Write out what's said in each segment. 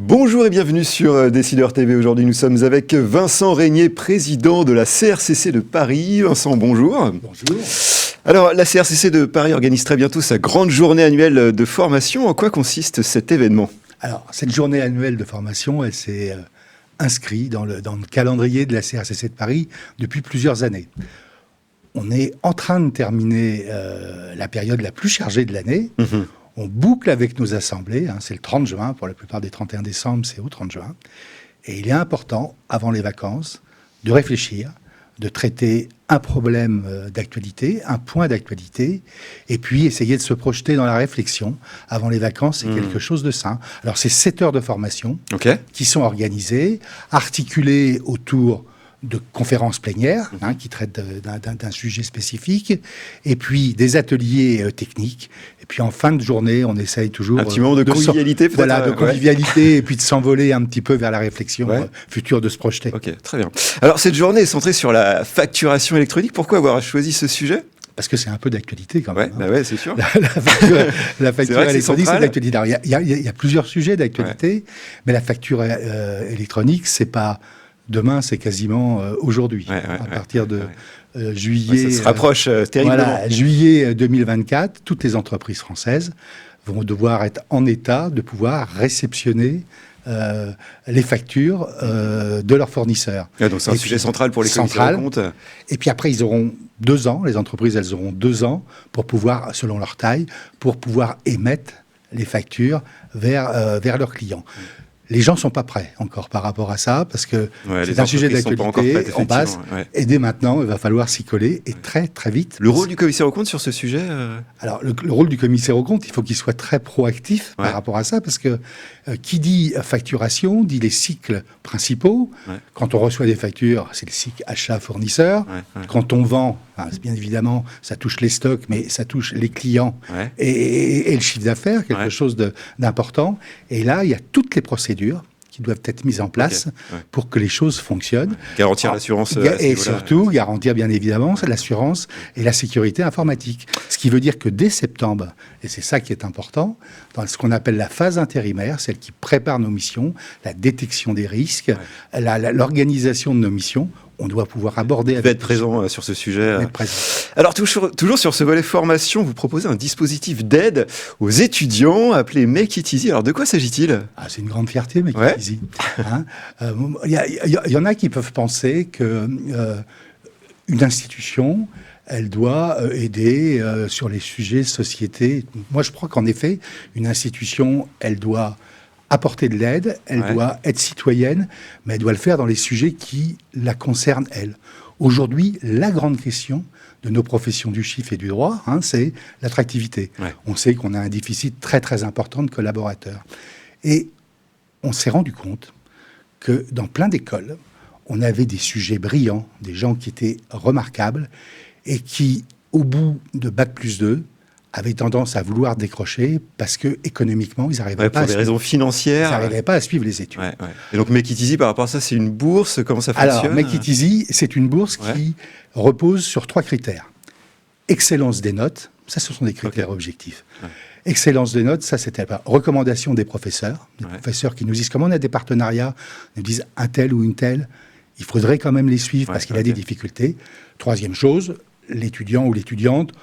Bonjour et bienvenue sur Décideur TV. Aujourd'hui, nous sommes avec Vincent Régnier, président de la CRCC de Paris. Vincent, bonjour. Bonjour. Alors, la CRCC de Paris organise très bientôt sa grande journée annuelle de formation. En quoi consiste cet événement ? Alors, cette journée annuelle de formation, elle s'est inscrite dans le calendrier de la CRCC de Paris depuis plusieurs années. On est en train de terminer la période la plus chargée de l'année. On boucle avec nos assemblées, c'est le 30 juin, pour la plupart des 31 décembre, c'est au 30 juin. Et il est important, avant les vacances, de réfléchir, de traiter un problème d'actualité, un point d'actualité, et puis essayer de se projeter dans la réflexion. Avant les vacances, c'est quelque chose de sain. Alors, c'est 7 heures de formation qui sont organisées, articulées autour de conférences plénières qui traitent d'un sujet spécifique, et puis des ateliers techniques. Et puis en fin de journée, on essaye toujours un petit moment de convivialité, peut-être. De convivialité, et puis de s'envoler un petit peu vers la réflexion future, de se projeter. Ok, très bien. Alors cette journée est centrée sur la facturation électronique. Pourquoi avoir choisi ce sujet ? Parce que c'est un peu d'actualité quand même. Ouais, c'est sûr. La facture électronique, c'est d'actualité. Alors, il y a plusieurs sujets d'actualité, mais la facture électronique, c'est pas demain, c'est quasiment aujourd'hui. À partir de juillet... ça se rapproche terriblement. Voilà, juillet 2024, toutes les entreprises françaises vont devoir être en état de pouvoir réceptionner les factures de leurs fournisseurs. Donc c'est un sujet central pour les commissaires aux comptes. Et puis après, ils auront 2 ans, les entreprises, elles auront 2 ans pour pouvoir, selon leur taille, pour pouvoir émettre les factures vers leurs clients. Les gens ne sont pas prêts encore par rapport à ça, parce que c'est un sujet d'actualité en base. Et dès maintenant, il va falloir s'y coller, et très, très vite. Le rôle du commissaire aux comptes sur ce sujet Alors, le rôle du commissaire aux comptes, il faut qu'il soit très proactif par rapport à ça, parce que qui dit facturation, dit les cycles principaux. Quand on reçoit des factures, c'est le cycle achat-fournisseur. Quand on vend, bien évidemment, ça touche les stocks, mais ça touche les clients et le chiffre d'affaires, quelque chose d'important. Et là, il y a toutes les procédures qui doivent être mises en place pour que les choses fonctionnent. Garantir l'assurance. Et surtout, garantir bien évidemment l'assurance et la sécurité informatique. Ce qui veut dire que dès septembre, et c'est ça qui est important, dans ce qu'on appelle la phase intérimaire, celle qui prépare nos missions, la détection des risques, l'organisation de nos missions, on doit pouvoir aborder... Vous être présent sur ce sujet. Alors, toujours sur ce volet formation, vous proposez un dispositif d'aide aux étudiants appelé Make It Easy. Alors, de quoi s'agit-il ? C'est une grande fierté, Make It Easy. Il y en a qui peuvent penser qu'une institution, elle doit aider sur les sujets société. Moi, je crois qu'en effet, une institution, elle doit apporter de l'aide, elle doit être citoyenne, mais elle doit le faire dans les sujets qui la concernent, elle. Aujourd'hui, la grande question de nos professions du chiffre et du droit, c'est l'attractivité. On sait qu'on a un déficit très, très important de collaborateurs. Et on s'est rendu compte que dans plein d'écoles, on avait des sujets brillants, des gens qui étaient remarquables, et qui, au bout de Bac+2, avaient tendance à vouloir décrocher parce que économiquement, ils n'arrivaient pas pour des raisons financières. Ils n'arrivaient pas à suivre les études. Et donc Make It Easy, par rapport à ça, c'est une bourse. Comment ça fonctionne ? Alors, Make It Easy, c'est une bourse qui repose sur 3 critères. Excellence des notes, ça, ce sont des critères objectifs. Excellence des notes, ça, c'était la recommandation des professeurs qui nous disent, comme on a des partenariats, nous disent un tel ou une telle, il faudrait quand même les suivre parce qu'il a des difficultés. 3e chose, l'étudiant ou l'étudiante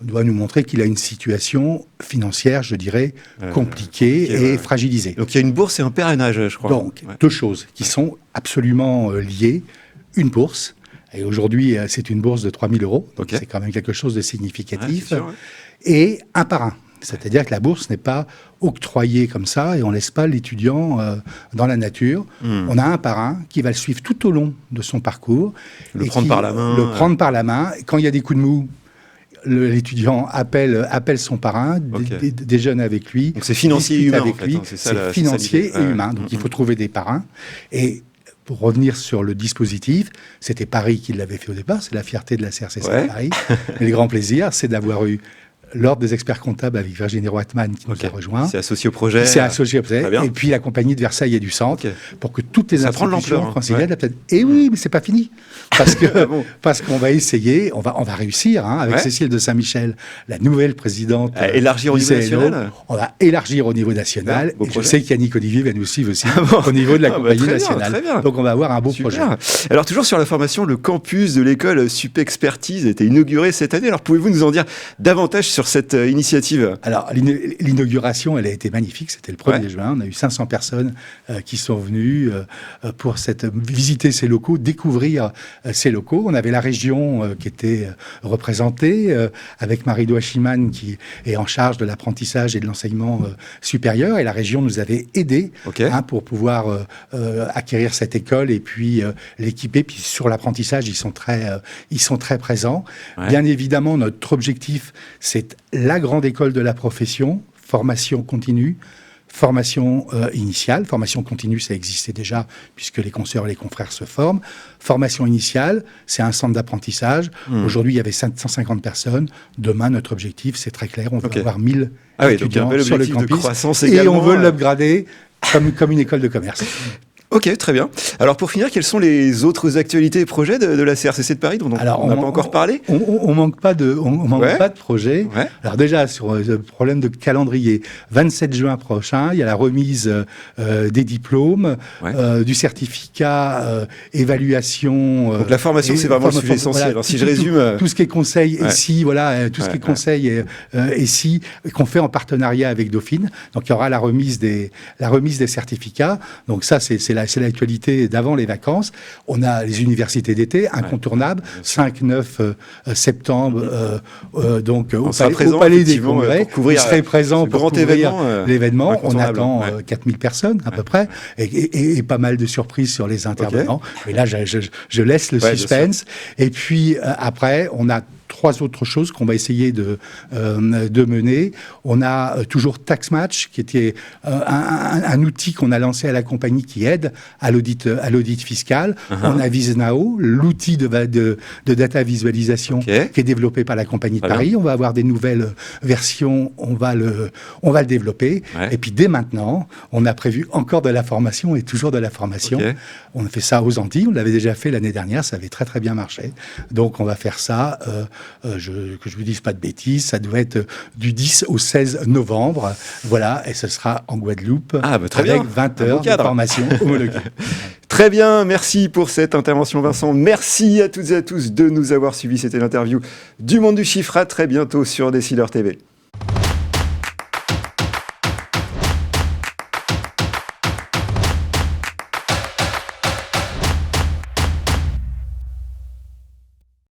doit nous montrer qu'il a une situation financière, je dirais, compliquée et fragilisée. Donc il y a une bourse et un parrainage, je crois. Donc, 2 choses qui sont absolument liées. Une bourse, et aujourd'hui, c'est une bourse de 3 000 €, donc c'est quand même quelque chose de significatif, et un parrain. C'est-à-dire que la bourse n'est pas octroyée comme ça, et on ne laisse pas l'étudiant dans la nature. On a un parrain qui va le suivre tout au long de son parcours. Le prendre par la main. Le prendre par la main. Quand il y a des coups de mou, l'étudiant appelle son parrain, déjeune avec lui. Donc c'est financier et humain, avec lui. C'est financier et humain. Donc il faut trouver des parrains. Et pour revenir sur le dispositif, c'était Paris qui l'avait fait au départ. C'est la fierté de la CRCC de Paris. Mais le grand plaisir, c'est d'avoir eu l'Ordre des experts comptables avec Virginie Roitman qui nous a rejoint. C'est associé au projet. C'est associé au projet. Et puis la compagnie de Versailles et du Centre, pour que toutes les institutions franciliennes... Et oui, mais c'est pas fini. Parce qu'on va essayer, on va réussir, avec Cécile de Saint-Michel, la nouvelle présidente. Élargir au niveau national. On va élargir au niveau national. Et je sais qu'Yannick Olivier va nous suivre aussi au niveau de la compagnie nationale. Donc on va avoir un beau projet. Alors toujours sur la formation, le campus de l'école Supexpertise a été inauguré cette année. Alors pouvez-vous nous en dire davantage sur cette initiative? Alors l'inauguration, elle a été magnifique. C'était le 1er juin. On a eu 500 personnes qui sont venues pour visiter ces locaux, découvrir ces locaux. On avait la région qui était représentée avec Marie-Do Achiman qui est en charge de l'apprentissage et de l'enseignement supérieur. Et la région nous avait aidés pour pouvoir acquérir cette école et puis l'équiper. Puis sur l'apprentissage, ils sont très présents. Bien évidemment, notre objectif, c'est la grande école de la profession, formation continue, formation initiale. Formation continue, ça existait déjà, puisque les consoeurs et les confrères se forment. Formation initiale, c'est un centre d'apprentissage. Aujourd'hui, il y avait 750 personnes. Demain, notre objectif, c'est très clair, on veut avoir 1000 étudiants sur le campus. Et on veut l'upgrader comme une école de commerce. Ok, très bien. Alors pour finir, quelles sont les autres actualités et projets de la CRCC de Paris dont on n'a pas encore parlé? On manque pas de projets. Alors déjà, sur le problème de calendrier, 27 juin prochain, il y a la remise des diplômes, du certificat évaluation. Donc la formation, c'est vraiment le sujet essentiel. Alors si je résume... Tout ce qui est conseil ici, tout ce qui est conseil ici, qu'on fait en partenariat avec Dauphine. Donc il y aura la remise des certificats. Donc ça, c'est l'actualité d'avant les vacances. On a les universités d'été, incontournables, 5-9 septembre, donc au Palais des Congrès. Vous serez présents pour couvrir l'événement. On attend 4000 personnes à peu près, et pas mal de surprises sur les intervenants. Mais là, je laisse le suspense. Et puis après, on a 3 autres choses qu'on va essayer de mener. On a toujours TaxMatch, qui était un outil qu'on a lancé à la compagnie qui aide à l'audit fiscal. On a VisNao, l'outil de data visualisation qui est développé par la compagnie de Paris. On va avoir des nouvelles versions, on va le développer. Et puis dès maintenant, on a prévu encore de la formation et toujours de la formation. On a fait ça aux Antilles, on l'avait déjà fait l'année dernière, ça avait très très bien marché. Donc on va faire ça, que je vous dise pas de bêtises, ça doit être du 10 au 16 novembre. Voilà, et ce sera en Guadeloupe avec 20 heures de formation homologuée. Très bien, merci pour cette intervention Vincent. Merci à toutes et à tous de nous avoir suivis. C'était l'interview du Monde du Chiffre. À très bientôt sur Décideur TV.